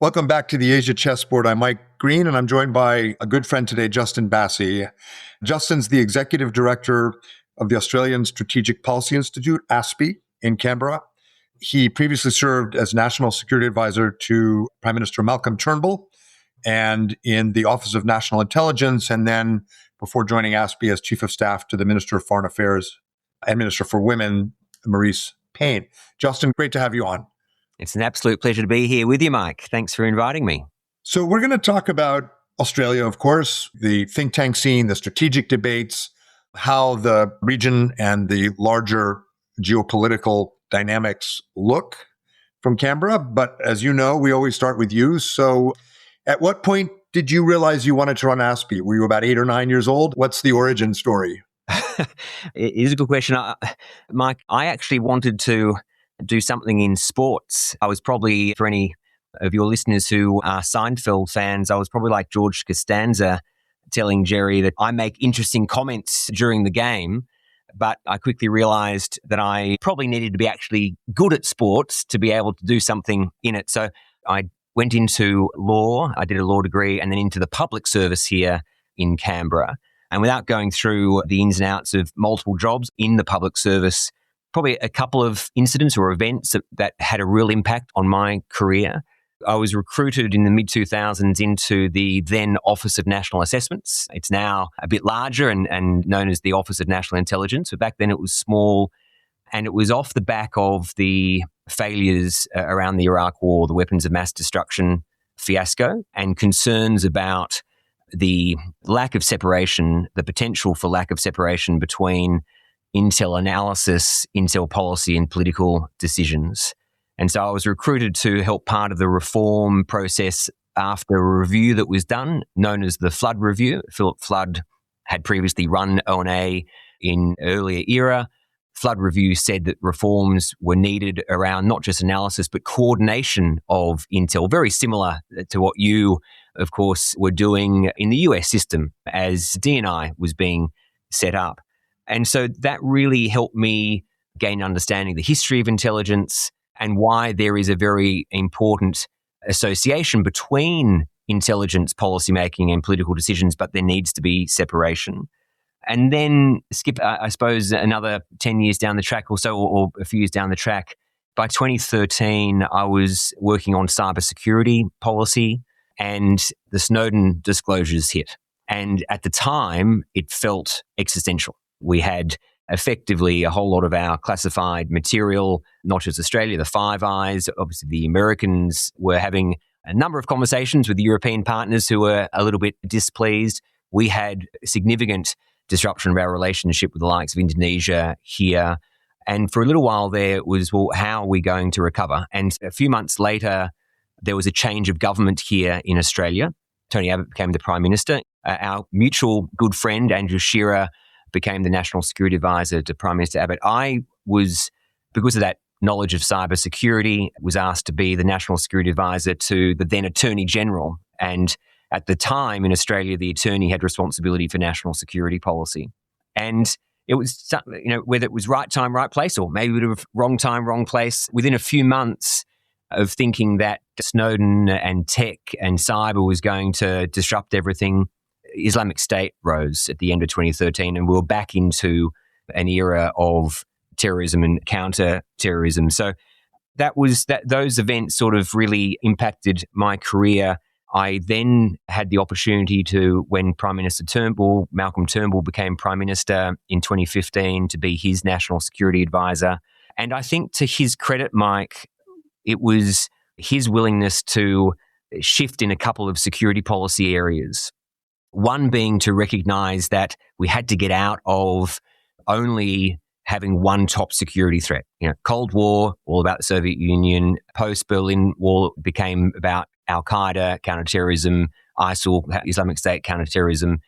Welcome back to the Asia Chessboard. I'm Mike Green, and I'm joined by a good friend today, Justin Bassi. Justin's the Executive Director of the Australian Strategic Policy Institute, ASPI, in Canberra. He previously served as National Security Advisor to Prime Minister Malcolm Turnbull and in the Office of National Intelligence, and then before joining ASPI as Chief of Staff to the Minister of Foreign Affairs and Minister for Women, Marise Payne. Justin, great to have you on. It's an absolute pleasure to be here with you, Mike. Thanks for inviting me. So we're going to talk about Australia, of course, the think tank scene, the strategic debates, how the region and the larger geopolitical dynamics look from Canberra. But as you know, we always start with you. So at what point did you realize you wanted to run ASPI? Were you about 8 or 9 years old? What's the origin story? It is a good question. Mike, I actually wanted to do something in sports. I was probably, for any of your listeners who are Seinfeld fans, I was probably like George Costanza telling Jerry that I make interesting comments during the game, but I quickly realized that I probably needed to be actually good at sports to be able to do something in it. So I went into law, I did a law degree, and then into the public service here in Canberra. And without going through the ins and outs of multiple jobs in the public service, probably a couple of incidents or events that had a real impact on my career. I was recruited in the mid-2000s into the then Office of National Assessments. It's now a bit larger and known as the Office of National Intelligence. But back then it was small, and it was off the back of the failures around the Iraq War, the weapons of mass destruction fiasco, and concerns about the lack of separation, the potential for lack of separation between intel analysis, intel policy, and political decisions. And so I was recruited to help part of the reform process after a review that was done, known as the Flood Review. Philip Flood had previously run O&A in earlier era. Flood Review said that reforms were needed around not just analysis, but coordination of intel, very similar to what you, of course, were doing in the US system as DNI was being set up. And so that really helped me gain understanding of the history of intelligence and why there is a very important association between intelligence policymaking and political decisions, but there needs to be separation. And then skip, I suppose, another 10 years down the track or so, or a few years down the track, by 2013, I was working on cybersecurity policy and the Snowden disclosures hit. And at the time, it felt existential. We had effectively a whole lot of our classified material, not just Australia, the Five Eyes. Obviously, the Americans were having a number of conversations with European partners who were a little bit displeased. We had significant disruption of our relationship with the likes of Indonesia here. And for a little while there, it was, well, how are we going to recover? And a few months later, there was a change of government here in Australia. Tony Abbott became the Prime Minister. Our mutual good friend, Andrew Shearer, became the National Security Advisor to Prime Minister Abbott. I was, because of that knowledge of cybersecurity, was asked to be the National Security Advisor to the then Attorney General. And at the time in Australia, the Attorney had responsibility for national security policy. And it was, whether it was right time, right place, or maybe it was wrong time, wrong place, within a few months of thinking that Snowden and tech and cyber was going to disrupt everything, Islamic State rose at the end of 2013, and we were back into an era of terrorism and counter-terrorism. So those events sort of really impacted my career. I then had the opportunity to, when Prime Minister Malcolm Turnbull became Prime Minister in 2015, to be his national security advisor. And I think to his credit, Mike, it was his willingness to shift in a couple of security policy areas. One being to recognize that we had to get out of only having one top security threat. Cold War, all about the Soviet Union. Post-Berlin Wall became about Al-Qaeda, counterterrorism, ISIL, Islamic State, counterterrorism.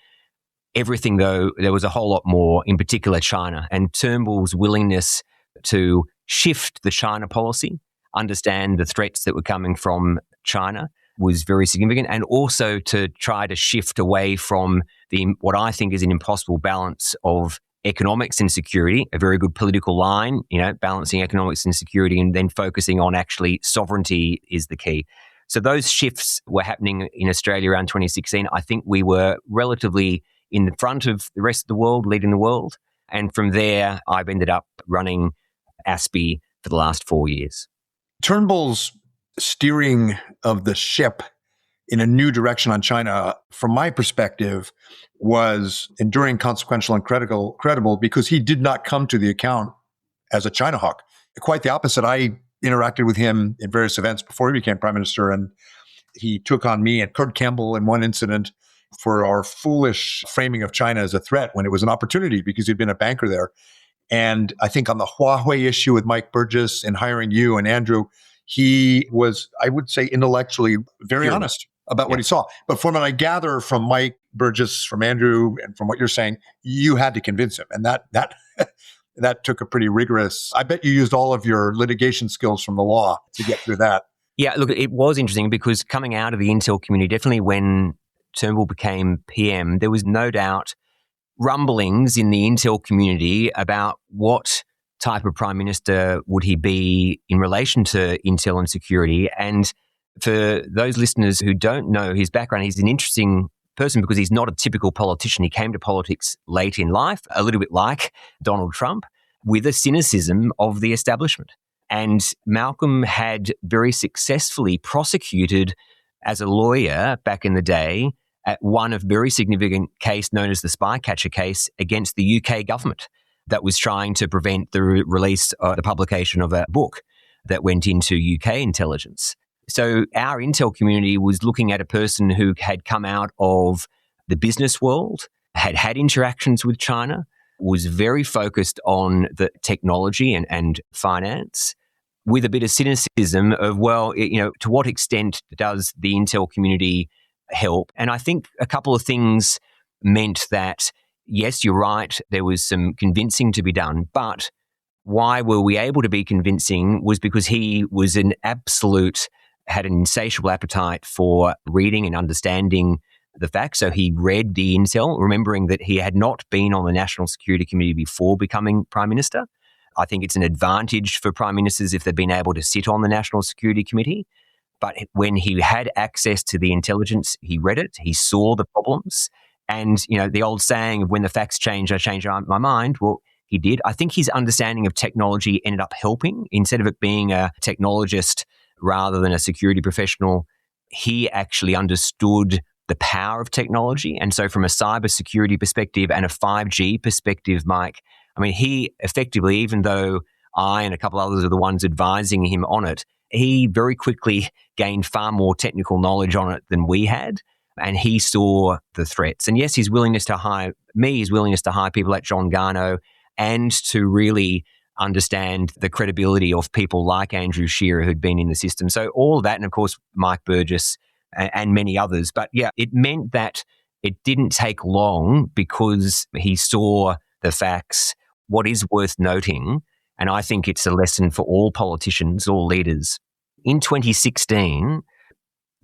Everything, though, there was a whole lot more, in particular China. And Turnbull's willingness to shift the China policy, understand the threats that were coming from China, was very significant, and also to try to shift away from what I think is an impossible balance of economics and security, a very good political line, balancing economics and security, and then focusing on actually sovereignty is the key. So those shifts were happening in Australia around 2016. I think we were relatively in the front of the rest of the world, leading the world. And from there, I've ended up running ASPI for the last 4 years. Turnbull's steering of the ship in a new direction on China, from my perspective, was enduring, consequential, and credible because he did not come to the account as a China hawk. Quite the opposite. I interacted with him in various events before he became prime minister, and he took on me and Kurt Campbell in one incident for our foolish framing of China as a threat when it was an opportunity because he'd been a banker there. And I think on the Huawei issue with Mike Burgess and hiring you and Andrew, he was, I would say, intellectually very honest about what he saw. But from what I gather from Mike Burgess, from Andrew, and from what you're saying, you had to convince him. And that took a pretty rigorous, I bet you used all of your litigation skills from the law to get through that. Yeah, look, it was interesting because coming out of the Intel community, definitely when Turnbull became PM, there was no doubt rumblings in the Intel community about what type of prime minister would he be in relation to Intel and security. And for those listeners who don't know his background, he's an interesting person because he's not a typical politician. He came to politics late in life, a little bit like Donald Trump, with a cynicism of the establishment. And Malcolm had very successfully prosecuted as a lawyer back in the day at one of very significant case known as the Spycatcher case against the UK government that was trying to prevent the release or the publication of a book that went into UK intelligence. So our Intel community was looking at a person who had come out of the business world, had interactions with China, was very focused on the technology and finance, with a bit of cynicism of, well, to what extent does the Intel community help? And I think a couple of things meant that, yes, you're right, there was some convincing to be done, but why were we able to be convincing was because he was had an insatiable appetite for reading and understanding the facts. So he read the Intel, remembering that he had not been on the National Security Committee before becoming Prime Minister. I think it's an advantage for Prime Ministers if they've been able to sit on the National Security Committee. But when he had access to the intelligence, he read it, he saw the problems. And, the old saying of when the facts change, I change my mind. Well, he did. I think his understanding of technology ended up helping. Instead of it being a technologist rather than a security professional, he actually understood the power of technology. And so from a cybersecurity perspective and a 5G perspective, Mike, he effectively, even though I and a couple others are the ones advising him on it, he very quickly gained far more technical knowledge on it than we had. And he saw the threats. And yes, his willingness to hire people like John Garno and to really understand the credibility of people like Andrew Shearer who'd been in the system. So all of that, and of course, Mike Burgess and many others. But yeah, it meant that it didn't take long because he saw the facts. What is worth noting, and I think it's a lesson for all politicians, all leaders, in 2016,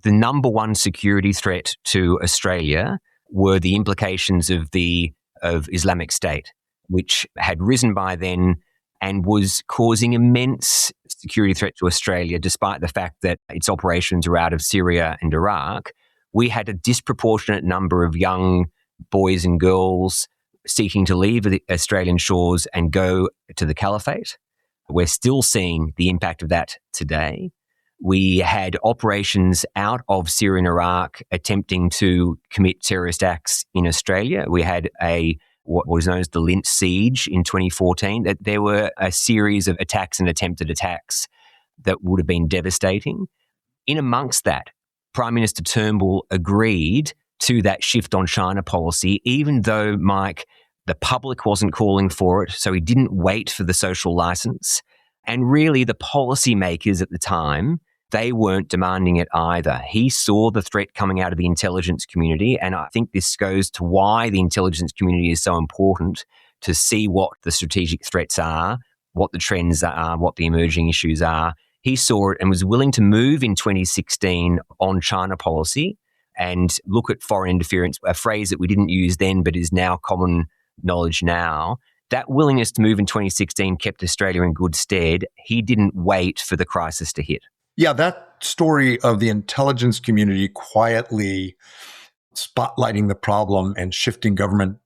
the number one security threat to Australia were the implications of Islamic State, which had risen by then and was causing immense security threat to Australia, despite the fact that its operations are out of Syria and Iraq. We had a disproportionate number of young boys and girls seeking to leave the Australian shores and go to the caliphate. We're still seeing the impact of that today. We had operations out of Syria and Iraq attempting to commit terrorist acts in Australia. We had what was known as the Lindt Siege in 2014, that there were a series of attacks and attempted attacks that would have been devastating. In amongst that, Prime Minister Turnbull agreed to that shift on China policy, even though, Mike, the public wasn't calling for it, so he didn't wait for the social license. And really, the policymakers at the time, they weren't demanding it either. He saw the threat coming out of the intelligence community, and I think this goes to why the intelligence community is so important, to see what the strategic threats are, what the trends are, what the emerging issues are. He saw it and was willing to move in 2016 on China policy and look at foreign interference, a phrase that we didn't use then but is now common knowledge now. That willingness to move in 2016 kept Australia in good stead. He didn't wait for the crisis to hit. Yeah, that story of the intelligence community quietly spotlighting the problem and shifting government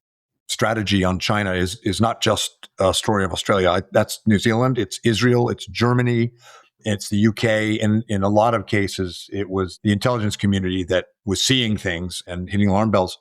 strategy on China is not just a story of Australia. That's New Zealand, it's Israel, it's Germany, it's the UK. And in a lot of cases, it was the intelligence community that was seeing things and hitting alarm bells.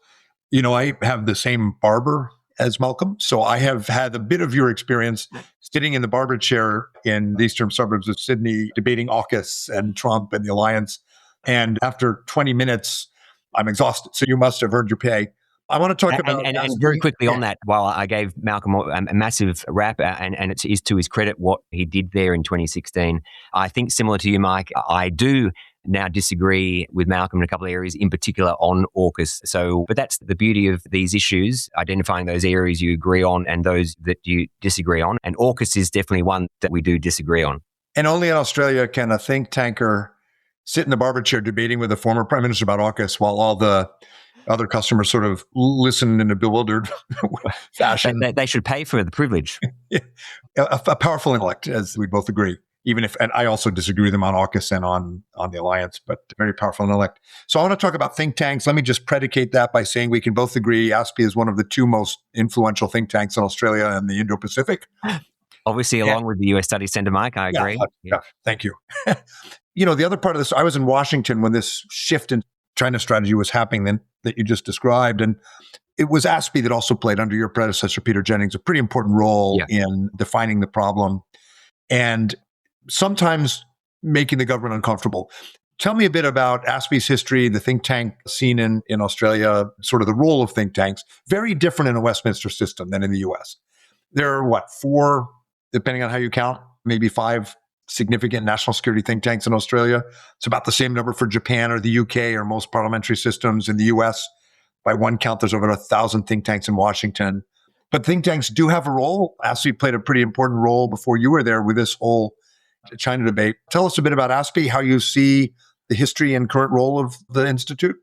I have the same barber as Malcolm. So I have had a bit of your experience sitting in the barber chair in the eastern suburbs of Sydney, debating AUKUS and Trump and the alliance. And after 20 minutes, I'm exhausted. So you must have earned your pay. I want to talk about... And very quickly on that, while I gave Malcolm a massive rap, and it is to his credit what he did there in 2016, I think similar to you, Mike, I do now disagree with Malcolm in a couple of areas, in particular on AUKUS. But that's the beauty of these issues, identifying those areas you agree on and those that you disagree on. And AUKUS is definitely one that we do disagree on. And only in Australia can a think tanker sit in the barber chair debating with a former prime minister about AUKUS while all the other customers sort of listen in a bewildered fashion. They should pay for the privilege. Yeah. A powerful intellect, as we both agree. And I also disagree with them on AUKUS and on the alliance, but very powerful intellect. So I want to talk about think tanks. Let me just predicate that by saying we can both agree ASPI is one of the two most influential think tanks in Australia and the Indo-Pacific. Obviously, along with the US Studies Centre, Mike, I agree. Yeah, thank you. The other part of this, I was in Washington when this shift in China strategy was happening that you just described. And it was ASPI that also played, under your predecessor, Peter Jennings, a pretty important role in defining the problem and sometimes making the government uncomfortable. Tell me a bit about ASPI's history, the think tank scene in Australia, sort of the role of think tanks. Very different in a Westminster system than in the US. There are, 4, depending on how you count, maybe 5 significant national security think tanks in Australia. It's about the same number for Japan or the UK or most parliamentary systems in the US. By one count, there's over 1,000 think tanks in Washington. But think tanks do have a role. ASPI played a pretty important role before you were there with this whole China debate. Tell us a bit about ASPI, how you see the history and current role of the Institute.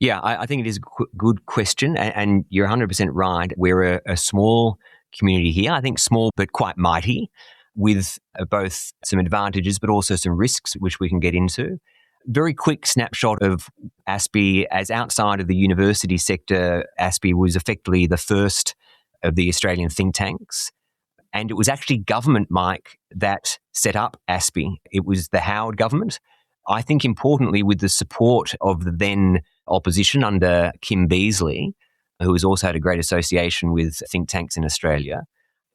Yeah, I think it is a good question. And you're 100% right. We're a small community here. I think small but quite mighty, with both some advantages but also some risks, which we can get into. Very quick snapshot of ASPI. As outside of the university sector, ASPI was effectively the first of the Australian think tanks. And it was actually government, Mike, that set up ASPI. It was the Howard government. I think importantly, with the support of the then opposition under Kim Beazley, who has also had a great association with think tanks in Australia.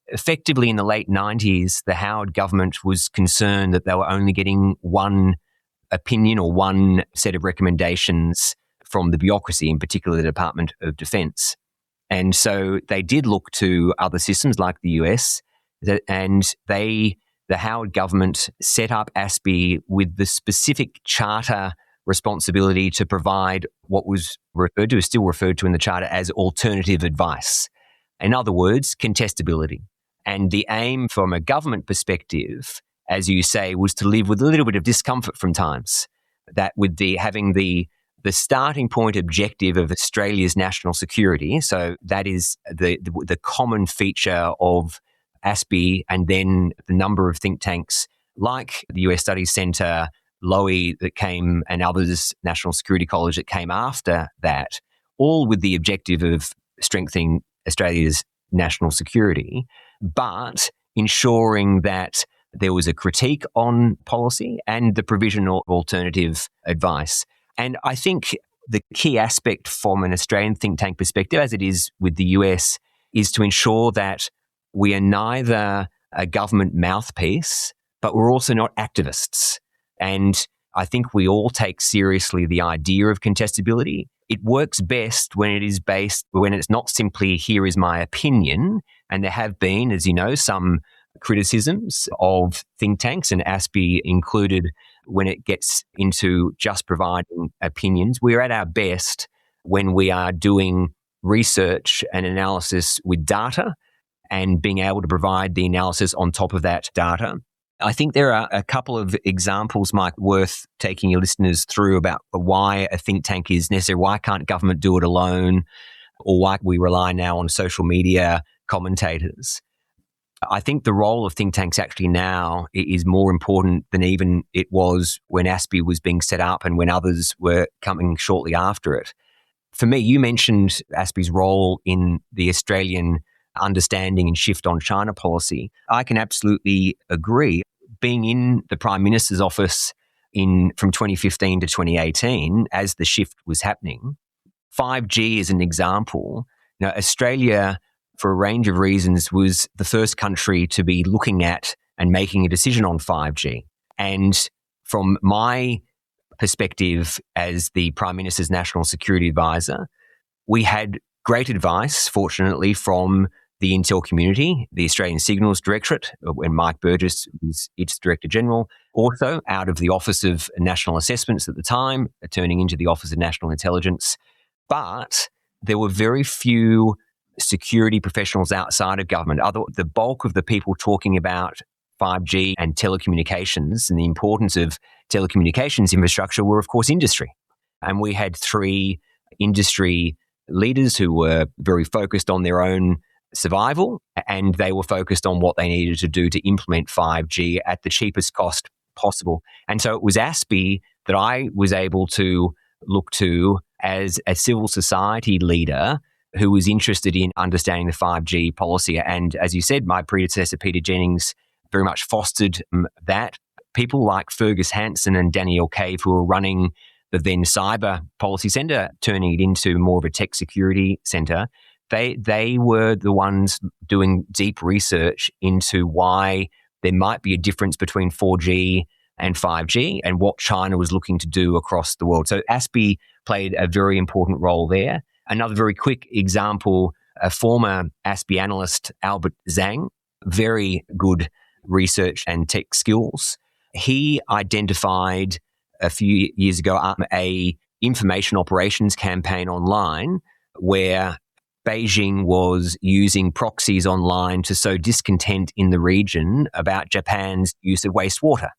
Effectively, in the late 90s, the Howard government was concerned that they were only getting one opinion or one set of recommendations from the bureaucracy, in particular the Department of Defense. And so they did look to other systems like the US, and the Howard government set up ASPI with the specific charter responsibility to provide what was still referred to in the charter as alternative advice. In other words, contestability. And the aim from a government perspective, as you say, was to live with a little bit of discomfort from times. That with having the starting point objective of Australia's national security, so that is the common feature of ASPI, and then the number of think tanks like the US Studies Centre, Lowy that came, and others, National Security College that came after that, all with the objective of strengthening Australia's national security, but ensuring that there was a critique on policy and the provision of alternative advice. And I think the key aspect from an Australian think tank perspective, as it is with the US, is to ensure that we are neither a government mouthpiece, but we're also not activists. And I think we all take seriously the idea of contestability. It works best when it's not simply, here is my opinion. And there have been, as you know, some criticisms of think tanks, and ASPI included, when it gets into just providing opinions. We're at our best when we are doing research and analysis with data and being able to provide the analysis on top of that data. I think there are a couple of examples, Mike, worth taking your listeners through about why a think tank is necessary. Why can't government do it alone? Or why we rely now on social media commentators? I think the role of think tanks actually now is more important than even it was when ASPI was being set up and when others were coming shortly after it. For me, you mentioned ASPI's role in the Australian understanding and shift on China policy. I can absolutely agree. Being in the Prime Minister's office from 2015 to 2018, as the shift was happening, 5G is an example. Australia, for a range of reasons, was the first country to be looking at and making a decision on 5G. And from my perspective as the Prime Minister's National Security Advisor, we had great advice, fortunately, from the intel community, the Australian Signals Directorate, when Mike Burgess was its Director General, also out of the Office of National Assessments at the time, turning into the Office of National Intelligence. But there were very few security professionals outside of government. The bulk of the people talking about 5G and telecommunications and the importance of telecommunications infrastructure were, of course, industry. And we had 3 industry leaders who were very focused on their own survival, and they were focused on what they needed to do to implement 5G at the cheapest cost possible. And so it was ASPI that I was able to look to as a civil society leader who was interested in understanding the 5G policy. And as you said, my predecessor, Peter Jennings, very much fostered that. People like Fergus Hanson and Danielle Cave, who were running the then Cyber Policy Centre, turning it into more of a tech security centre, they were the ones doing deep research into why there might be a difference between 4G and 5G and what China was looking to do across the world. So ASPI played a very important role there. Another very quick example, a former ASPI analyst, Albert Zhang, very good research and tech skills. He identified a few years ago a information operations campaign online where Beijing was using proxies online to sow discontent in the region about Japan's use of wastewater.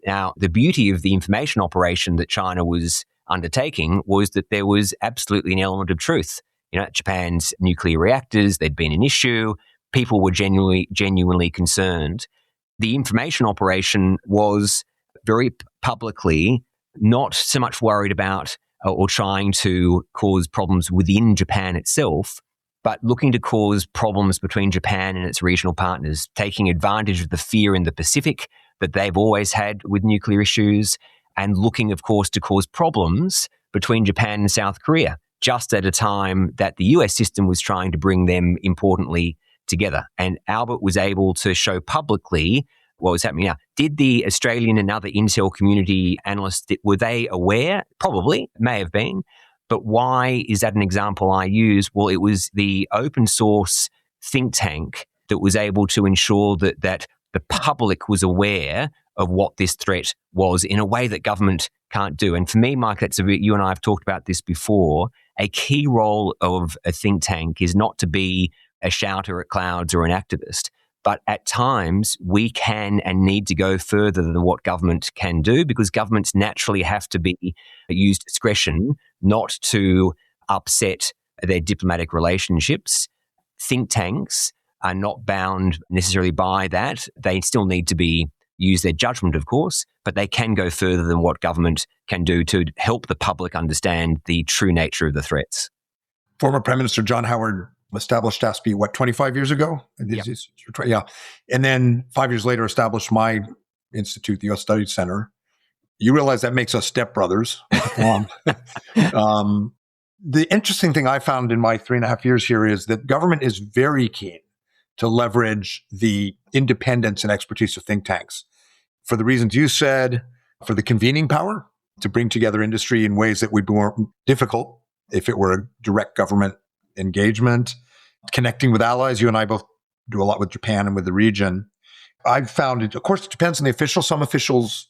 Now, the beauty of the information operation that China was undertaking was that there was absolutely an element of truth. Japan's nuclear reactors, there'd been an issue. People were genuinely concerned. The information operation was very publicly not so much worried about or trying to cause problems within Japan itself, but looking to cause problems between Japan and its regional partners, taking advantage of the fear in the Pacific that they've always had with nuclear issues, and looking, of course, to cause problems between Japan and South Korea, just at a time that the US system was trying to bring them importantly together. And Albert was able to show publicly what was happening. Now, did the Australian and other intel community analysts, were they aware? Probably, may have been. But why is that an example I use? Well, it was the open source think tank that was able to ensure that the public was aware of what this threat was in a way that government can't do. And for me, Mike, you and I have talked about this before. A key role of a think tank is not to be a shouter at clouds or an activist, but at times we can and need to go further than what government can do, because governments naturally have to use discretion not to upset their diplomatic relationships. Think tanks are not bound necessarily by that. They still need to use their judgment, of course, but they can go further than what government can do to help the public understand the true nature of the threats. Former Prime Minister John Howard established ASPI, 25 years ago? Yep. Yeah. And then 5 years later established my institute, the U.S. Studies Center. You realize that makes us stepbrothers. The interesting thing I found in my 3.5 years here is that government is very keen to leverage the independence and expertise of think tanks for the reasons you said, for the convening power to bring together industry in ways that would be more difficult if it were a direct government engagement, connecting with allies. You and I both do a lot with Japan and with the region. I've found it, of course, it depends on the official. Some officials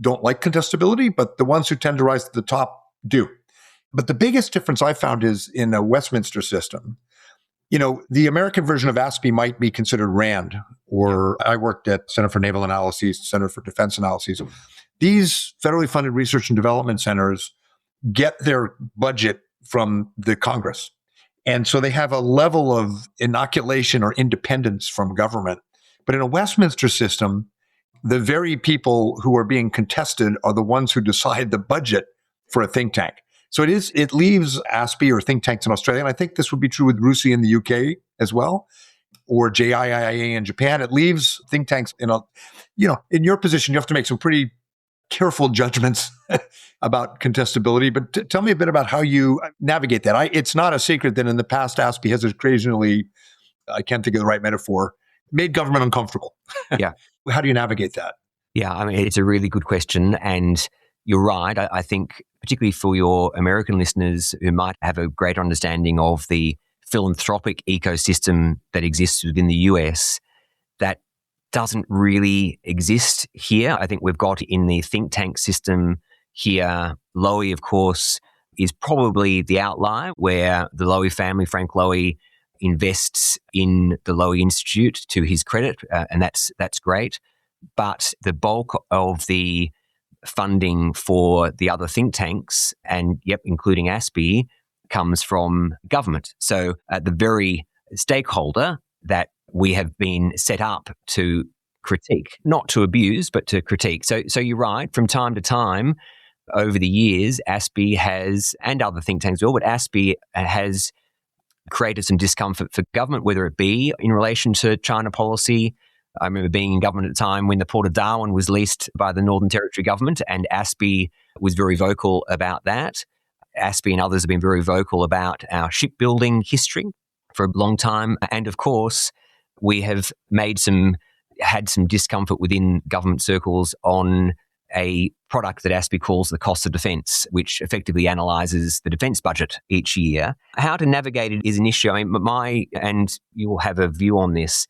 don't like contestability, but the ones who tend to rise to the top do. But the biggest difference I found is in a Westminster system. The American version of ASPI might be considered RAND, or I worked at Center for Naval Analyses, Center for Defense Analyses. These federally funded research and development centers get their budget from the Congress. And so they have a level of inoculation or independence from government But in a Westminster system, the very people who are being contested are the ones who decide the budget for a think tank. So it leaves ASPI or think tanks in Australia, and I think this would be true with RUSI in the UK as well, or JIIA in Japan. It leaves think tanks in your position, you have to make some pretty careful judgments about contestability. But tell me a bit about how you navigate that. It's not a secret that in the past, ASPI has occasionally, I can't think of the right metaphor, made government uncomfortable. Yeah. How do you navigate that? Yeah, I mean, it's a really good question. And you're right. I think, particularly for your American listeners who might have a greater understanding of the philanthropic ecosystem that exists within the US, that doesn't really exist here. I think we've got in the think tank system here, Lowy, of course, is probably the outlier, where the Lowy family, Frank Lowy, invests in the Lowy Institute to his credit, and that's great. But the bulk of the funding for the other think tanks, and including ASPI, comes from government. So the very stakeholder that we have been set up to critique, not to abuse, but to critique. So you're right, from time to time over the years, ASPI has, and other think tanks as well, but ASPI has created some discomfort for government, whether it be in relation to China policy. I remember being in government at the time when the Port of Darwin was leased by the Northern Territory government, and ASPI was very vocal about that. ASPI and others have been very vocal about our shipbuilding history for a long time. And of course, we have had some discomfort within government circles on a product that ASPI calls the cost of defence, which effectively analyses the defence budget each year. How to navigate it is an issue. I mean, and you will have a view on this.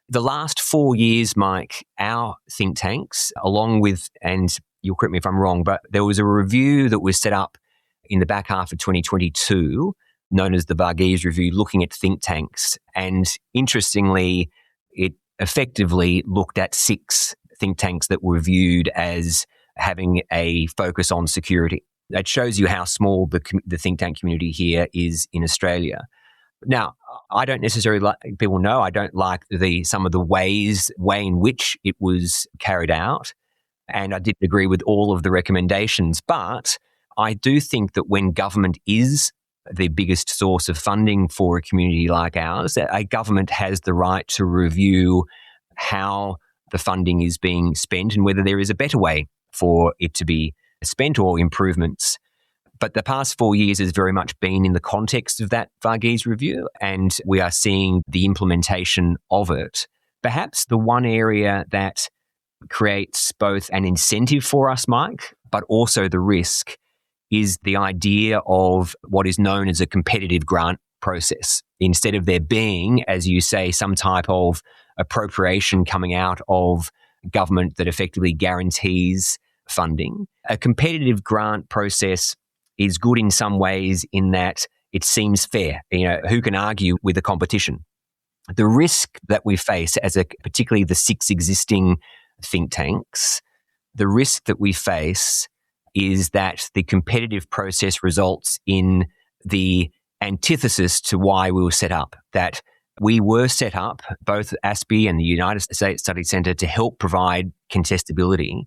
The last 4 years, Mike, our think tanks, along with, and you'll correct me if I'm wrong, but there was a review that was set up in the back half of 2022, known as the Varghese Review, looking at think tanks. And interestingly, it effectively looked at 6 think tanks that were viewed as having a focus on security. That shows you how small the think tank community here is in Australia. Now, I don't necessarily like, people know I don't like some of the way in which it was carried out, and I didn't agree with all of the recommendations. But I do think that when government is the biggest source of funding for a community like ours, a government has the right to review how the funding is being spent and whether there is a better way for it to be spent or improvements. But the past 4 years has very much been in the context of that Varghese Review, and we are seeing the implementation of it. Perhaps the one area that creates both an incentive for us, Mike, but also the risk is the idea of what is known as a competitive grant process. Instead of there being, as you say, some type of appropriation coming out of government that effectively guarantees funding, a competitive grant process is good in some ways in that it seems fair. Who can argue with the competition? The risk that we face particularly the 6 existing think tanks, the risk that we face is that the competitive process results in the antithesis to why we were set up. That we were set up, both ASPI and the United States Study Centre, to help provide contestability.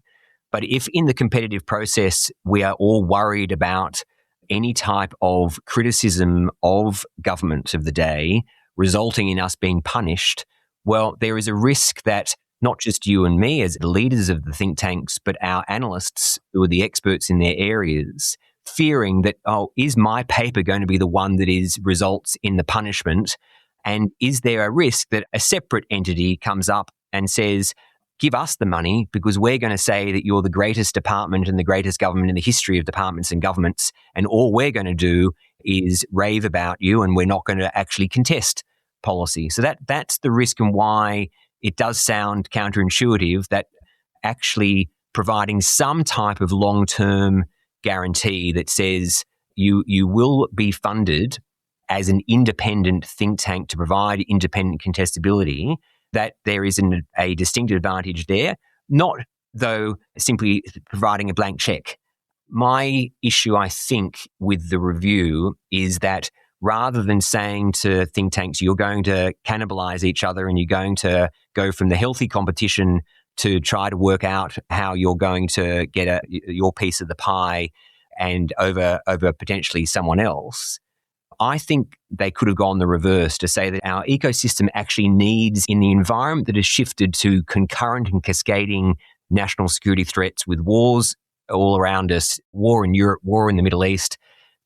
But if in the competitive process we are all worried about any type of criticism of government of the day resulting in us being punished, well, there is a risk that not just you and me as the leaders of the think tanks, but our analysts who are the experts in their areas, fearing that, is my paper going to be the one that results in the punishment? And is there a risk that a separate entity comes up and says, give us the money because we're going to say that you're the greatest department and the greatest government in the history of departments and governments, and all we're going to do is rave about you and we're not going to actually contest policy. So that's the risk, and why it does sound counterintuitive that actually providing some type of long-term guarantee that says you will be funded as an independent think tank to provide independent contestability, that there is a distinct advantage there, not though simply providing a blank check. My issue, I think, with the review is that rather than saying to think tanks, you're going to cannibalize each other and you're going to go from the healthy competition to try to work out how you're going to get your piece of the pie and over potentially someone else. I think they could have gone the reverse to say that our ecosystem actually needs, in the environment that has shifted to concurrent and cascading national security threats with wars all around us, war in Europe, war in the Middle East,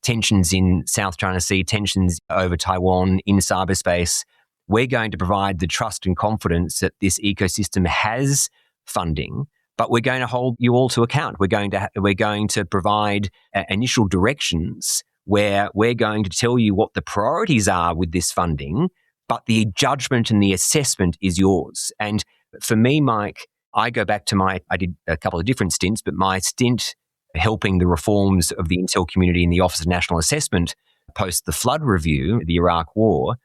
tensions in South China Sea, tensions over Taiwan, in cyberspace, we're going to provide the trust and confidence that this ecosystem has funding, but we're going to hold you all to account. We're going to provide initial directions where we're going to tell you what the priorities are with this funding, but the judgment and the assessment is yours. And for me, Mike, I go back to I did a couple of different stints, but my stint helping the reforms of the intel community in the Office of National Assessment post the flood review, the Iraq War,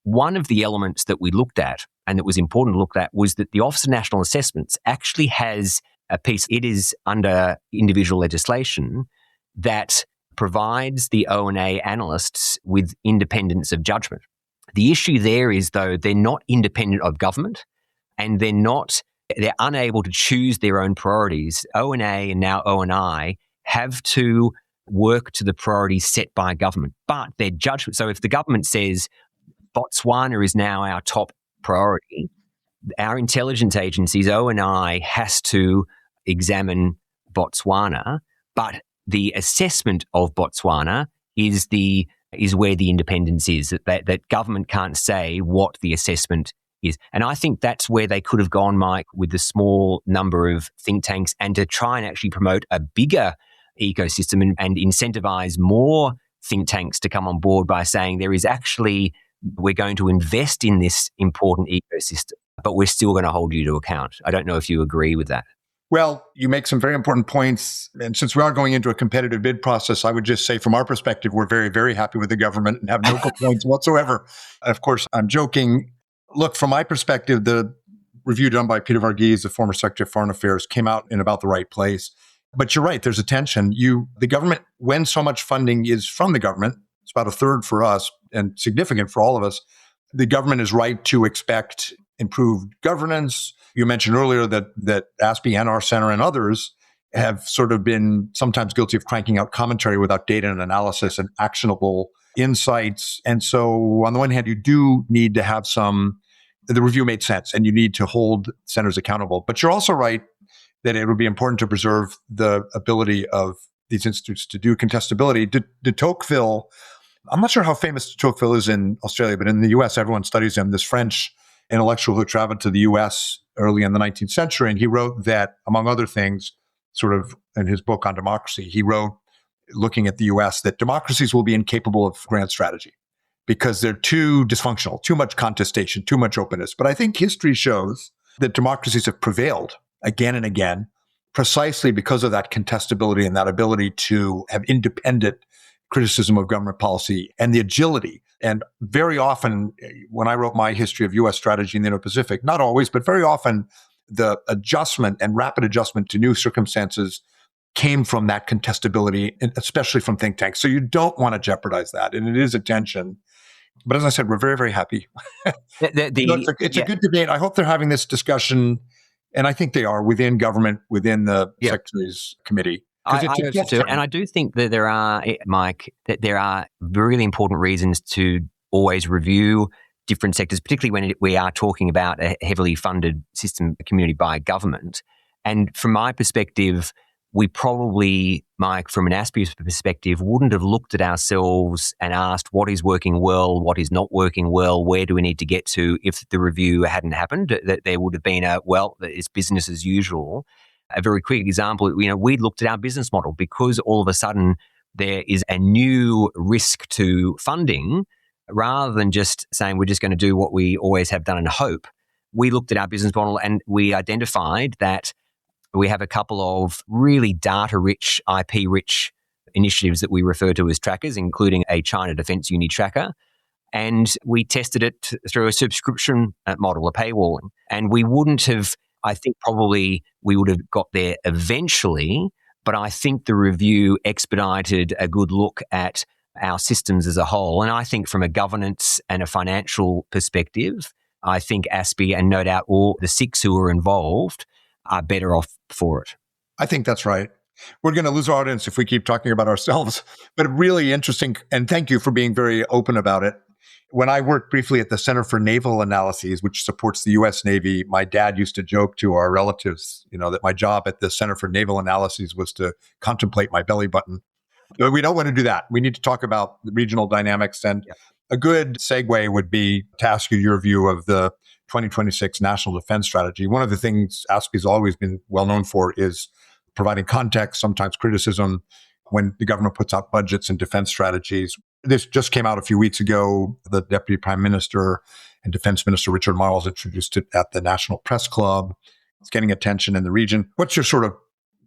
one of the elements that we looked at and that was important to look at was that the Office of National Assessments actually has a piece, it is under individual legislation, that provides the O&A analysts with independence of judgment. The issue there is, though, they're not independent of government and they're unable to choose their own priorities. O&A and now O&I have to work to the priorities set by government, but their judgment. So if the government says Botswana is now our top priority, our intelligence agencies, O&I, has to examine Botswana, but the assessment of Botswana is where the independence is, that government can't say what the assessment is. And I think that's where they could have gone, Mike, with the small number of think tanks and to try and actually promote a bigger ecosystem and incentivize more think tanks to come on board by saying we're going to invest in this important ecosystem, but we're still going to hold you to account. I don't know if you agree with that. Well, you make some very important points. And since we are going into a competitive bid process, I would just say from our perspective, we're very, very happy with the government and have no complaints whatsoever. Of course, I'm joking. Look, from my perspective, the review done by Peter Varghese, the former Secretary of Foreign Affairs, came out in about the right place. But you're right, there's a tension. The government, when so much funding is from the government, it's about a third for us and significant for all of us, the government is right to expect improved governance. You mentioned earlier that ASPE and our center and others have sort of been sometimes guilty of cranking out commentary without data and analysis and actionable insights. And so on the one hand, you do need to have the review made sense and you need to hold centers accountable. But you're also right that it would be important to preserve the ability of these institutes to do contestability. De Tocqueville, I'm not sure how famous de Tocqueville is in Australia, but in the US, everyone studies him, this French intellectual who traveled to the US early in the 19th century. And he wrote that, among other things, sort of in his book on democracy, he wrote, looking at the US, that democracies will be incapable of grand strategy because they're too dysfunctional, too much contestation, too much openness. But I think history shows that democracies have prevailed again and again, precisely because of that contestability and that ability to have independent criticism of government policy and the agility. And very often, when I wrote my history of U.S. strategy in the Indo-Pacific, not always, but very often, the adjustment and rapid adjustment to new circumstances came from that contestability, and especially from think tanks. So you don't want to jeopardize that. And it is a tension. But as I said, we're very, very happy. It's a good debate. I hope they're having this discussion, and I think they are, within government, within the Secretary's Committee. I hope so too. And I do think that there are, Mike, really important reasons to always review different sectors, particularly when we are talking about a heavily funded system community by government. And from my perspective, we probably, Mike, from an ASPE perspective, wouldn't have looked at ourselves and asked what is working well, what is not working well, where do we need to get to if the review hadn't happened. That there would have been it's business as usual. A very quick example, we looked at our business model because all of a sudden there is a new risk to funding. Rather than just saying we're just going to do what we always have done and hope, we looked at our business model and we identified that we have a couple of really data-rich, IP-rich initiatives that we refer to as trackers, including a China Defence Uni tracker. And we tested it through a subscription model, a paywalling. And we wouldn't have, I think probably we would have got there eventually, but I think the review expedited a good look at our systems as a whole. And I think from a governance and a financial perspective, I think ASPI and no doubt all the 6 who are involved are better off for it. I think that's right. We're going to lose our audience if we keep talking about ourselves, but really interesting. And thank you for being very open about it. When I worked briefly at the Center for Naval Analyses, which supports the U.S. Navy, my dad used to joke to our relatives, that my job at the Center for Naval Analyses was to contemplate my belly button. But we don't want to do that. We need to talk about the regional dynamics. And a good segue would be to ask you your view of the 2026 National Defense Strategy. One of the things ASPI's always been well known for is providing context, sometimes criticism, when the government puts out budgets and defense strategies. This just came out a few weeks ago. The Deputy Prime Minister and Defense Minister Richard Marles introduced it at the National Press Club. It's getting attention in the region. What's your sort of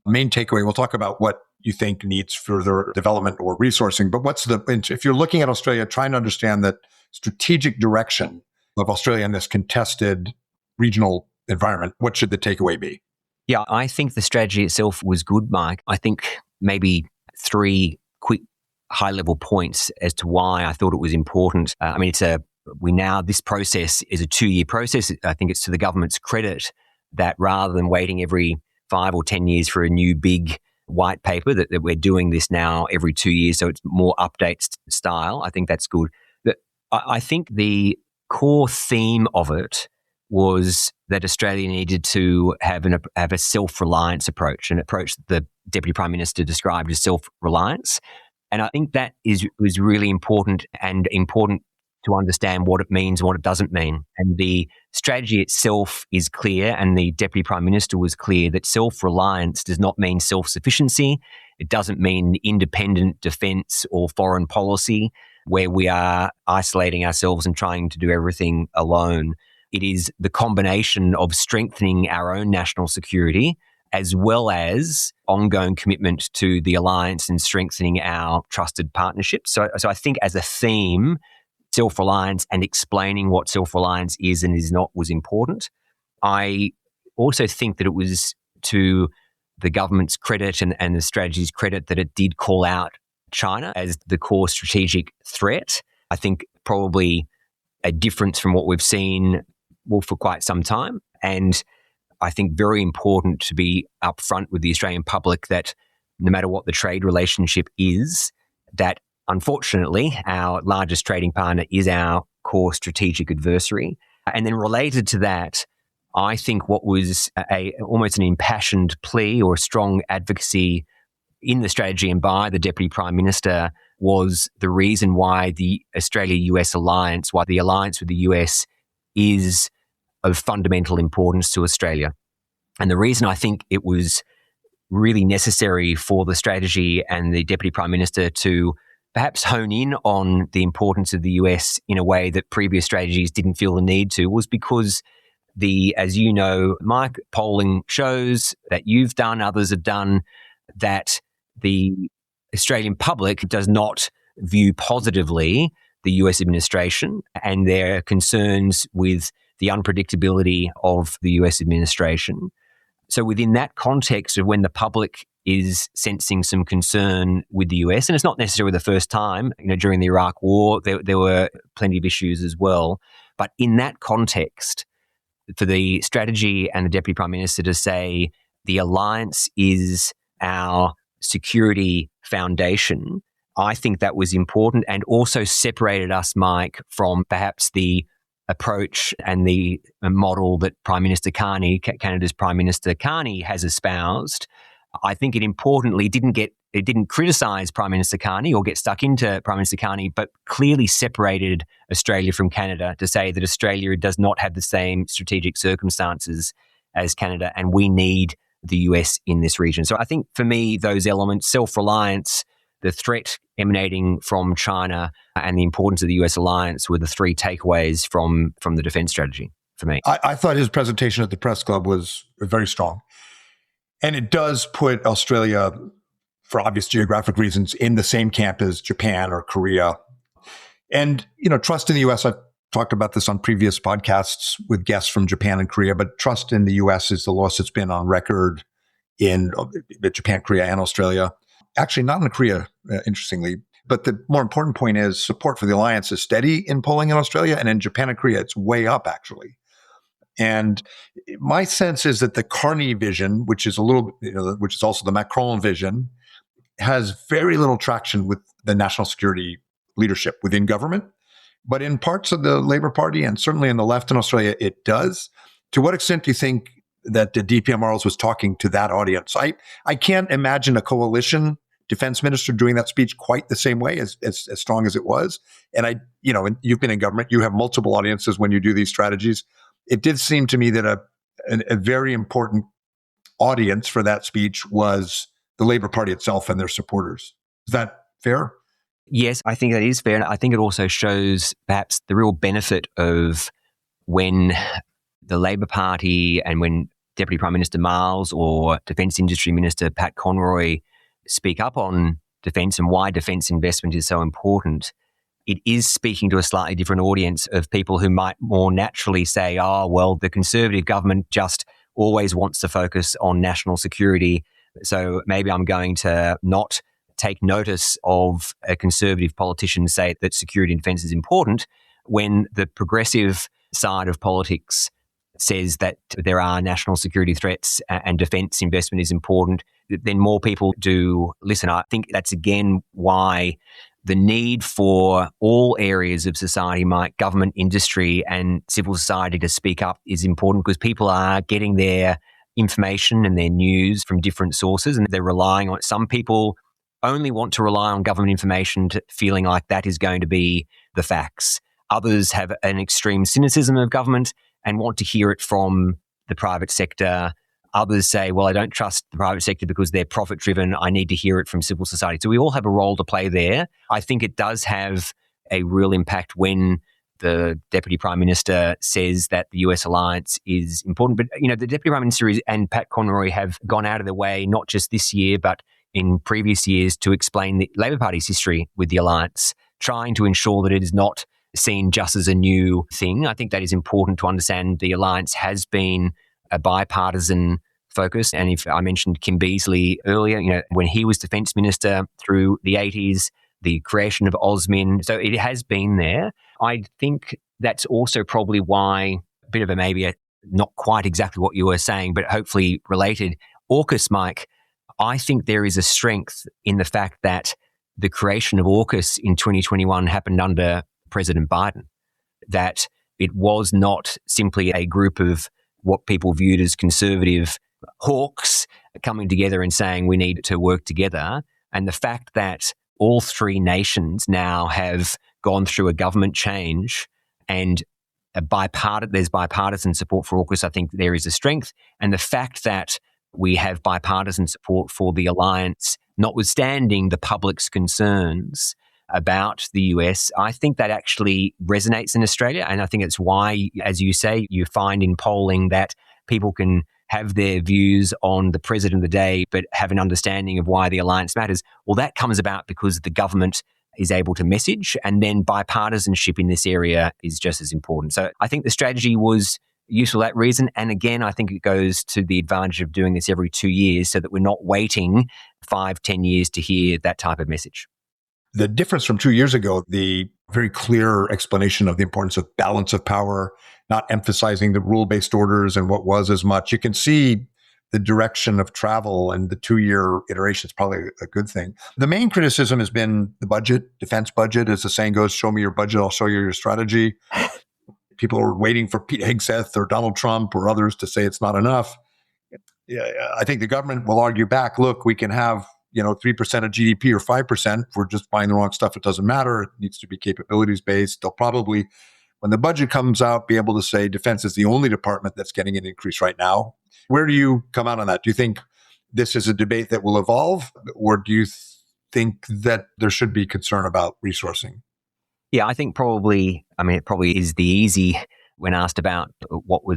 main takeaway? We'll talk about what you think needs further development or resourcing, but if you're looking at Australia, trying to understand that strategic direction of Australia in this contested regional environment, what should the takeaway be? Yeah, I think the strategy itself was good, Mike. I think maybe 3 quick high-level points as to why I thought it was important. This process is a 2-year process. I think it's to the government's credit that rather than waiting every 5 or 10 years for a new big white paper, that we're doing this now every 2 years, so it's more update style. I think that's good. I think the core theme of it was that Australia needed to have a self-reliance approach, an approach that the Deputy Prime Minister described as self-reliance. And I think that was really important to understand what it means and what it doesn't mean. And the strategy itself is clear, and the Deputy Prime Minister was clear that self-reliance does not mean self-sufficiency. It doesn't mean independent defence or foreign policy where we are isolating ourselves and trying to do everything alone. It is the combination of strengthening our own national security as well as ongoing commitment to the alliance and strengthening our trusted partnerships. So I think as a theme, self-reliance and explaining what self-reliance is and is not was important. I also think that it was to the government's credit and the strategy's credit that it did call out China as the core strategic threat. I think probably a difference from what we've seen for quite some time. And I think very important to be upfront with the Australian public that no matter what the trade relationship is, that unfortunately our largest trading partner is our core strategic adversary. And then related to that, I think what was almost an impassioned plea or a strong advocacy in the strategy and by the Deputy Prime Minister was the reason why the Australia-US alliance, why the alliance with the US is of fundamental importance to Australia. And the reason I think it was really necessary for the strategy and the Deputy Prime Minister to perhaps hone in on the importance of the US in a way that previous strategies didn't feel the need to was because as you know, Mike, polling shows that you've done, others have done, that the Australian public does not view positively the US administration and their concerns with the unpredictability of the US administration. So within that context of when the public is sensing some concern with the US, and it's not necessarily the first time, during the Iraq War, there were plenty of issues as well. But in that context, for the strategy and the Deputy Prime Minister to say the alliance is our security foundation, I think that was important and also separated us, Mike, from perhaps the approach and the model that Prime Minister Carney, Canada's Prime Minister Carney, has espoused. I think it importantly didn't criticise Prime Minister Carney or get stuck into Prime Minister Carney, but clearly separated Australia from Canada to say that Australia does not have the same strategic circumstances as Canada and we need the US in this region. So I think for me, those elements, self-reliance, the threat emanating from China and the importance of the US alliance were the 3 takeaways from the defense strategy for me. I thought his presentation at the press club was very strong. And it does put Australia, for obvious geographic reasons, in the same camp as Japan or Korea. And, trust in the US, I've talked about this on previous podcasts with guests from Japan and Korea, but trust in the US is the lowest it's been on record in Japan, Korea, and Australia. Actually, not in Korea, interestingly. But the more important point is support for the alliance is steady in polling in Australia, and in Japan and Korea, it's way up actually. And my sense is that the Carney vision, which is which is also the Macron vision, has very little traction with the national security leadership within government. But in parts of the Labour Party and certainly in the left in Australia, it does. To what extent do you think that the DPMRs was talking to that audience? I can't imagine a coalition defense minister doing that speech quite the same way as strong as it was. And and you've been in government, you have multiple audiences when you do these strategies. It did seem to me that a very important audience for that speech was the Labour Party itself and their supporters. Is that fair? Yes, I think that is fair. And I think it also shows perhaps the real benefit of when the Labour Party and when Deputy Prime Minister Miles or Defence Industry Minister Pat Conroy speak up on defence and why defence investment is so important. It is speaking to a slightly different audience of people who might more naturally say, oh, well, the Conservative government just always wants to focus on national security. So maybe I'm going to not take notice of a Conservative politician say that security and defence is important when the progressive side of politics says that there are national security threats and defence investment is important. Then more people do listen. I think that's again why the need for all areas of society, Mike, government, industry and civil society to speak up is important because people are getting their information and their news from different sources and they're relying on it. Some people only want to rely on government information feeling like that is going to be the facts. Others have an extreme cynicism of government and want to hear it from the private sector. Others say, well, I don't trust the private sector because they're profit-driven. I need to hear it from civil society. So we all have a role to play there. I think it does have a real impact when the Deputy Prime Minister says that the US alliance is important. But, the Deputy Prime Minister and Pat Conroy have gone out of their way, not just this year, but in previous years, to explain the Labor Party's history with the alliance, trying to ensure that it is not seen just as a new thing. I think that is important to understand. The alliance has been a bipartisan focus. And if I mentioned Kim Beazley earlier, when he was Defence Minister through the 80s, the creation of AUSMIN. So it has been there. I think that's also probably why a bit of not quite exactly what you were saying, but hopefully related. AUKUS, Mike, I think there is a strength in the fact that the creation of AUKUS in 2021 happened under President Biden, that it was not simply a group of what people viewed as conservative hawks coming together and saying we need to work together. And the fact that all three nations now have gone through a government change and there's bipartisan support for AUKUS, I think there is a strength. And the fact that we have bipartisan support for the alliance, notwithstanding the public's concerns about the US, I think that actually resonates in Australia. And I think it's why, as you say, you find in polling that people can have their views on the president of the day, but have an understanding of why the alliance matters. Well, that comes about because the government is able to message, and then bipartisanship in this area is just as important. So I think the strategy was useful for that reason. And again, I think it goes to the advantage of doing this every 2 years so that we're not waiting 5-10 years to hear that type of message. The difference from 2 years ago, the very clear explanation of the importance of balance of power, not emphasizing the rule-based orders and what was as much. You can see the direction of travel, and the 2-year iteration is probably a good thing. The main criticism has been the budget, defense budget, as the saying goes, show me your budget, I'll show you your strategy. People are waiting for Pete Hegseth or Donald Trump or others to say it's not enough. Yeah, I think the government will argue back, look, we can have 3% of GDP or 5%. If we're just buying the wrong stuff, it doesn't matter. It needs to be capabilities based. They'll probably, when the budget comes out, be able to say defense is the only department that's getting an increase right now. Where do you come out on that? Do you think this is a debate that will evolve, or do you think that there should be concern about resourcing? Yeah, I think it probably is the easy, when asked about what were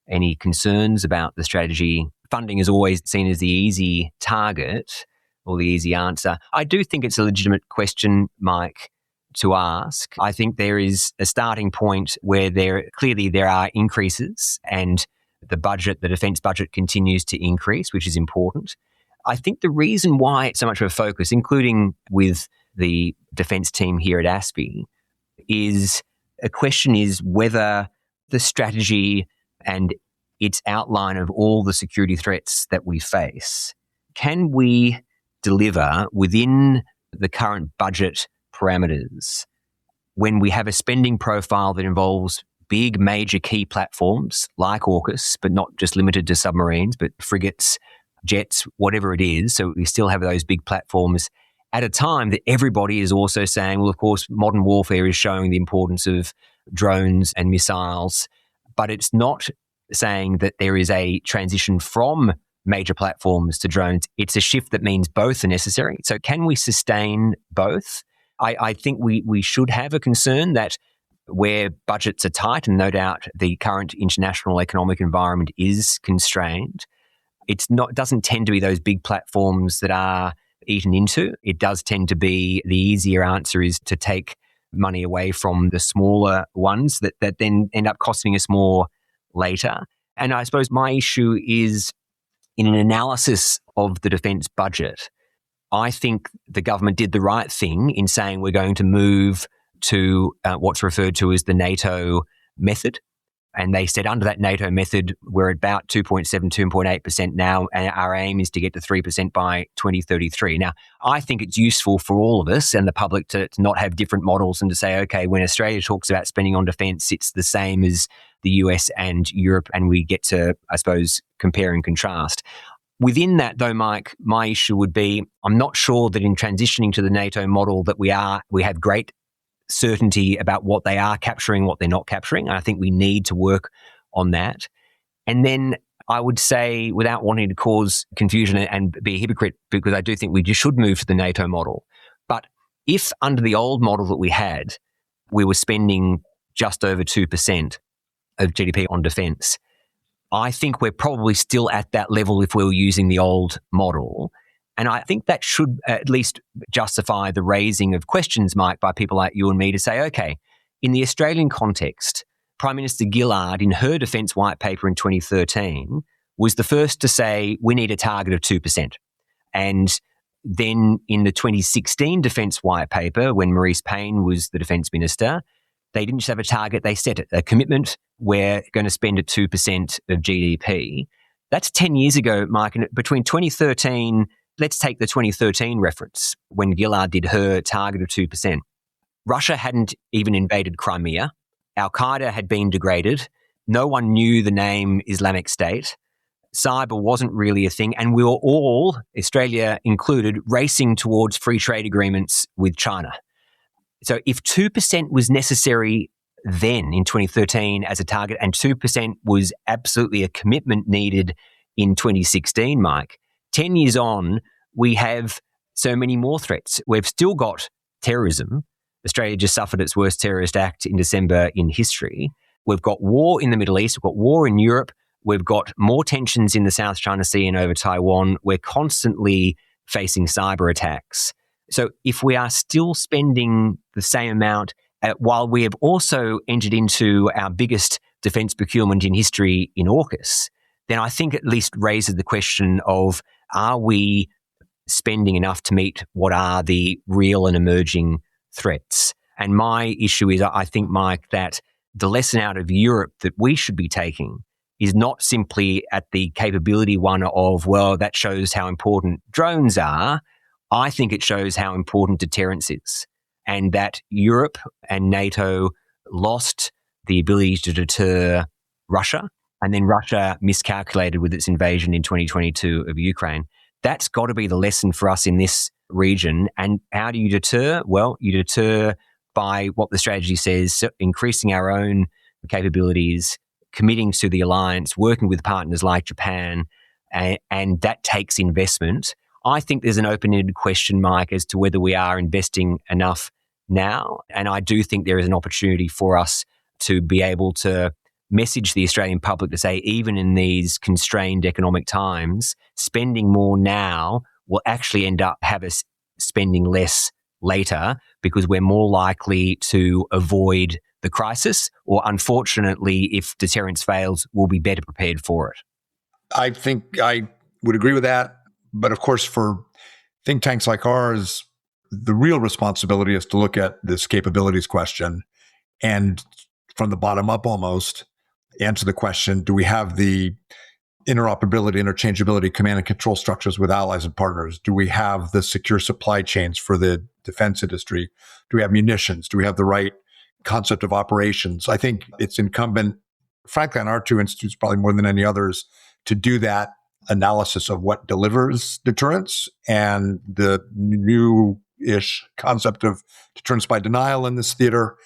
any concerns about the strategy. Funding is always seen as the easy target or the easy answer. I do think it's a legitimate question, Mike, to ask. I think there is a starting point where there are increases, and the defence budget continues to increase, which is important. I think the reason why it's so much of a focus, including with the defence team here at ASPI, is a question is whether the strategy and its outline of all the security threats that we face, can we deliver within the current budget parameters when we have a spending profile that involves big major key platforms like AUKUS, but not just limited to submarines, but frigates, jets, whatever it is. So we still have those big platforms at a time that everybody is also saying, well, of course, modern warfare is showing the importance of drones and missiles, but it's not saying that there is a transition from major platforms to drones. It's a shift that means both are necessary. So can we sustain both? I think we should have a concern that where budgets are tight, and no doubt the current international economic environment is constrained, it doesn't tend to be those big platforms that are eaten into. It does tend to be the easier answer is to take money away from the smaller ones that then end up costing us more later. And I suppose my issue is in an analysis of the defence budget, I think the government did the right thing in saying we're going to move to what's referred to as the NATO method. And they said under that NATO method, we're at about 2.7, 2.8% now, and our aim is to get to 3% by 2033. Now, I think it's useful for all of us and the public to not have different models and to say, okay, when Australia talks about spending on defence, it's the same as the US and Europe, and we get to, I suppose, compare and contrast. Within that, though, Mike, my issue would be, I'm not sure that in transitioning to the NATO model that we have great certainty about what they are capturing, what they're not capturing. And I think we need to work on that. And then I would say, without wanting to cause confusion and be a hypocrite, because I do think we just should move to the NATO model. But if under the old model that we had, we were spending just over 2% of GDP on defence, I think we're probably still at that level if we were using the old model. And I think that should at least justify the raising of questions, Mike, by people like you and me to say, okay, in the Australian context, Prime Minister Gillard, in her defence white paper in 2013, was the first to say we need a target of 2%. And then in the 2016 defence white paper, when Maurice Payne was the defence minister, they didn't just have a target, they set a commitment, we're going to spend at 2% of GDP. That's 10 years ago, Mike, and between 2013... Let's take the 2013 reference when Gillard did her target of 2%. Russia hadn't even invaded Crimea. Al-Qaeda had been degraded. No one knew the name Islamic State. Cyber wasn't really a thing. And we were all, Australia included, racing towards free trade agreements with China. So if 2% was necessary then in 2013 as a target and 2% was absolutely a commitment needed in 2016, Mike, 10 years on, we have so many more threats. We've still got terrorism. Australia just suffered its worst terrorist act in December in history. We've got war in the Middle East. We've got war in Europe. We've got more tensions in the South China Sea and over Taiwan. We're constantly facing cyber attacks. So if we are still spending the same amount, while we have also entered into our biggest defence procurement in history in AUKUS, then I think at least raises the question of, are we spending enough to meet what are the real and emerging threats? And my issue is, I think, Mike, that the lesson out of Europe that we should be taking is not simply at the capability one of, well, that shows how important drones are. I think it shows how important deterrence is, and that Europe and NATO lost the ability to deter Russia. And then Russia miscalculated with its invasion in 2022 of Ukraine. That's got to be the lesson for us in this region. And how do you deter? Well, you deter by what the strategy says, increasing our own capabilities, committing to the alliance, working with partners like Japan, and that takes investment. I think there's an open-ended question, Mike, as to whether we are investing enough now. And I do think there is an opportunity for us to be able to message the Australian public to say, even in these constrained economic times, spending more now will actually end up have us spending less later because we're more likely to avoid the crisis, or unfortunately, if deterrence fails, we'll be better prepared for it. I think I would agree with that. But of course, for think tanks like ours, the real responsibility is to look at this capabilities question and from the bottom up almost answer the question, do we have the interoperability, interchangeability, command and control structures with allies and partners? Do we have the secure supply chains for the defense industry? Do we have munitions? Do we have the right concept of operations? I think it's incumbent, frankly, on our two institutes, probably more than any others, to do that analysis of what delivers deterrence and the new-ish concept of deterrence by denial in this theater.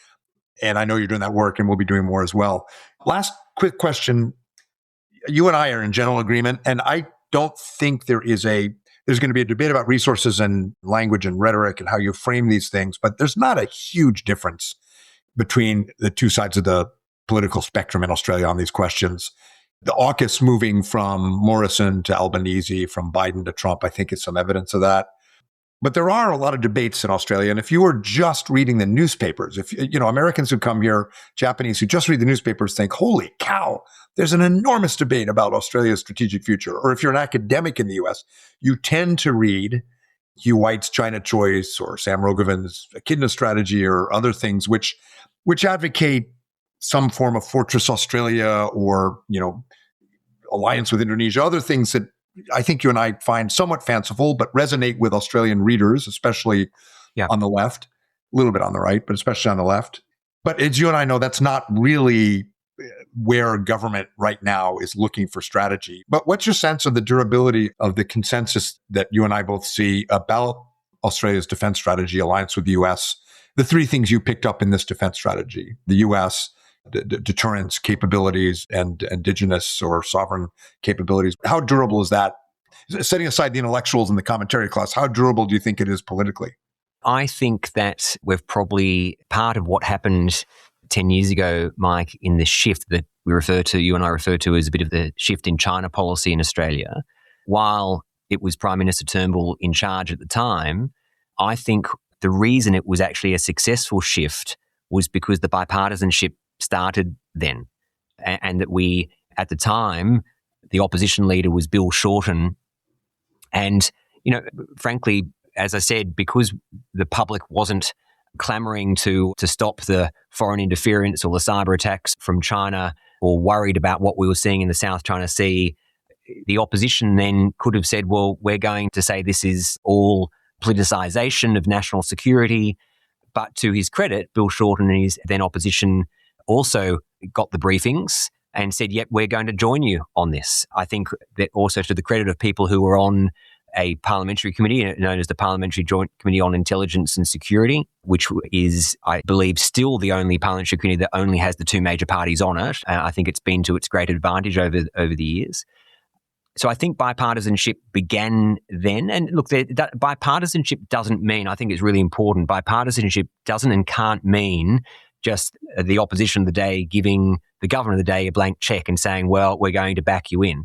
And I know you're doing that work and we'll be doing more as well. Last quick question. You and I are in general agreement, and I don't think there's going to be a debate about resources and language and rhetoric and how you frame these things, but there's not a huge difference between the two sides of the political spectrum in Australia on these questions. The AUKUS moving from Morrison to Albanese, from Biden to Trump, I think is some evidence of that. But there are a lot of debates in Australia. And if you were just reading the newspapers, if Americans who come here, Japanese who just read the newspapers think, holy cow, there's an enormous debate about Australia's strategic future. Or if you're an academic in the US, you tend to read Hugh White's China Choice or Sam Rogovin's Echidna Strategy or other things which advocate some form of Fortress Australia or, alliance with Indonesia, other things that I think you and I find somewhat fanciful, but resonate with Australian readers, especially on the left, a little bit on the right, but especially on the left. But as you and I know, that's not really where government right now is looking for strategy. But what's your sense of the durability of the consensus that you and I both see about Australia's defense strategy, alliance with the US? The three things you picked up in this defense strategy: the US, deterrence capabilities, and indigenous or sovereign capabilities. How durable is that? Setting aside the intellectuals in the commentary class, how durable do you think it is politically? I think that we've probably part of what happened 10 years ago, Mike, in the shift that you and I refer to as a bit of the shift in China policy in Australia. While it was Prime Minister Turnbull in charge at the time, I think the reason it was actually a successful shift was because the bipartisanship started then. And that we, at the time, the opposition leader was Bill Shorten. And, frankly, as I said, because the public wasn't clamoring to stop the foreign interference or the cyber attacks from China or worried about what we were seeing in the South China Sea, the opposition then could have said, well, we're going to say this is all politicization of national security. But to his credit, Bill Shorten and his then opposition also got the briefings and said, yep, we're going to join you on this. I think that also to the credit of people who were on a parliamentary committee known as the Parliamentary Joint Committee on Intelligence and Security, which is, I believe, still the only parliamentary committee that only has the two major parties on it. I think it's been to its great advantage over the years. So I think bipartisanship began then. And look, bipartisanship doesn't mean, I think it's really important, bipartisanship doesn't and can't mean just the opposition of the day giving the government of the day a blank check and saying, well, we're going to back you in.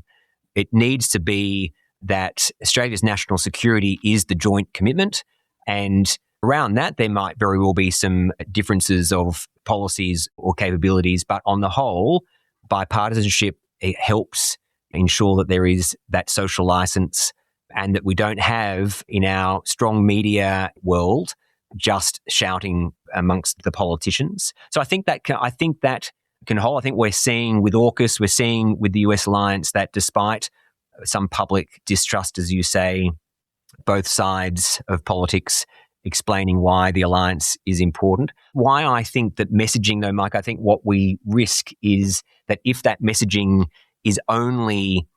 It needs to be that Australia's national security is the joint commitment. And around that, there might very well be some differences of policies or capabilities. But on the whole, bipartisanship, it helps ensure that there is that social license and that we don't have in our strong media world just shouting amongst the politicians. So I think that can hold. I think we're seeing with AUKUS, we're seeing with the US alliance that despite some public distrust, as you say, both sides of politics explaining why the alliance is important. Why I think that messaging, though, Mike, I think what we risk is that if that messaging is only,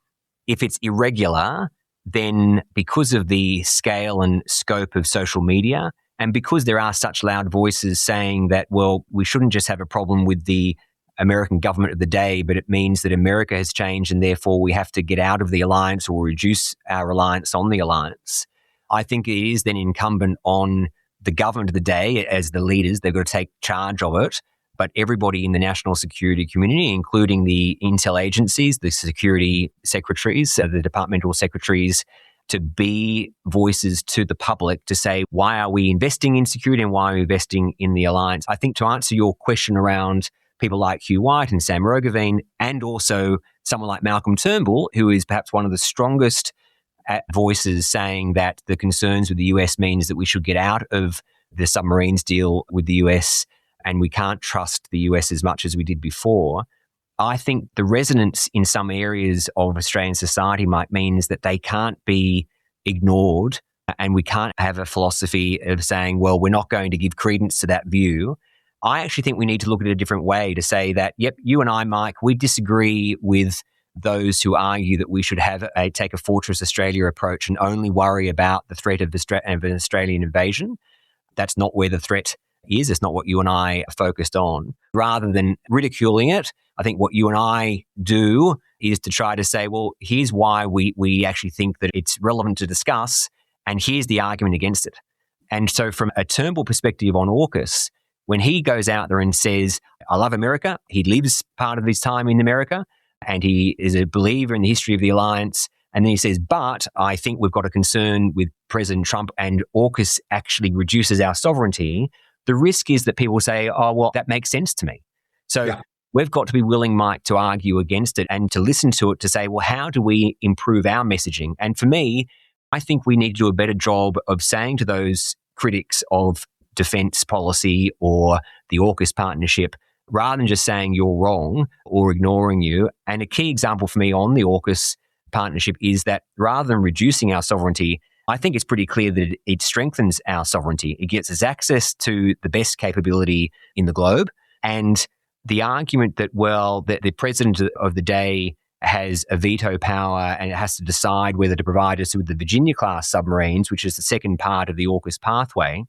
if it's irregular, then because of the scale and scope of social media, and because there are such loud voices saying that, well, we shouldn't just have a problem with the American government of the day, but it means that America has changed and therefore we have to get out of the alliance or reduce our reliance on the alliance. I think it is then incumbent on the government of the day as the leaders. They've got to take charge of it. But everybody in the national security community, including the intel agencies, the security secretaries, the departmental secretaries, to be voices to the public to say, why are we investing in security and why are we investing in the alliance? I think to answer your question around people like Hugh White and Sam Roggeveen, and also someone like Malcolm Turnbull, who is perhaps one of the strongest voices saying that the concerns with the US means that we should get out of the submarines deal with the US and we can't trust the US as much as we did before. I think the resonance in some areas of Australian society might means that they can't be ignored, and we can't have a philosophy of saying, well, we're not going to give credence to that view. I actually think we need to look at it a different way to say that, yep, you and I, Mike, we disagree with those who argue that we should take a Fortress Australia approach and only worry about the threat of an Australian invasion. That's not where the threat is. It's not what you and I are focused on. Rather than ridiculing it, I think what you and I do is to try to say, well, here's why we actually think that it's relevant to discuss, and here's the argument against it. And so from a Turnbull perspective on AUKUS, when he goes out there and says, I love America, he lives part of his time in America, and he is a believer in the history of the alliance, and then he says, but I think we've got a concern with President Trump and AUKUS actually reduces our sovereignty, the risk is that people say, oh, well, that makes sense to me. So we've got to be willing, Mike, to argue against it and to listen to it to say, well, how do we improve our messaging? And for me, I think we need to do a better job of saying to those critics of defence policy or the AUKUS partnership, rather than just saying you're wrong or ignoring you. And a key example for me on the AUKUS partnership is that rather than reducing our sovereignty, I think it's pretty clear that it strengthens our sovereignty. It gets us access to the best capability in the globe. And the argument that, well, that the president of the day has a veto power and it has to decide whether to provide us with the Virginia-class submarines, which is the second part of the AUKUS pathway,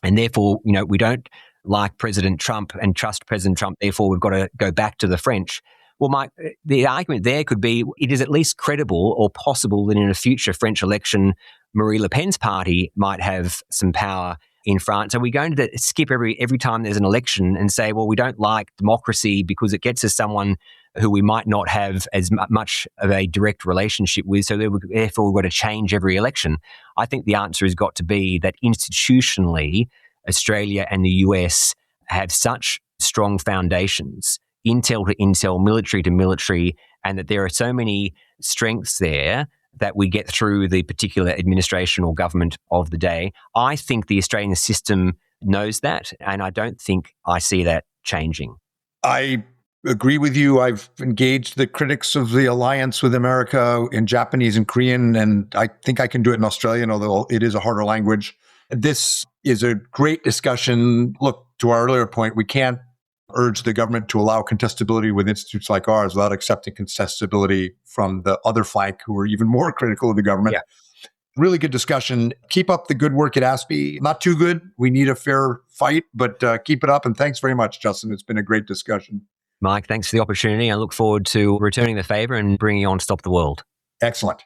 and therefore, we don't like President Trump and trust President Trump, therefore we've got to go back to the French. Well, Mike, the argument there could be it is at least credible or possible that in a future French election, Marie Le Pen's party might have some power in France. Are we going to skip every time there's an election and say, well, we don't like democracy because it gets us someone who we might not have as much of a direct relationship with, so therefore we've got to change every election? I think the answer has got to be that institutionally, Australia and the US have such strong foundations, intel to intel, military to military, and that there are so many strengths there that we get through the particular administration or government of the day. I think the Australian system knows that, and I don't think I see that changing. I agree with you. I've engaged the critics of the alliance with America in Japanese and Korean, and I think I can do it in Australian, although it is a harder language. This is a great discussion. Look, to our earlier point, we can't urge the government to allow contestability with institutes like ours without accepting contestability from the other flank who are even more critical of the government. Yeah. Really good discussion. Keep up the good work at ASPE. Not too good. We need a fair fight, but keep it up. And thanks very much, Justin. It's been a great discussion. Mike, thanks for the opportunity. I look forward to returning the favor and bringing you on Stop the World. Excellent.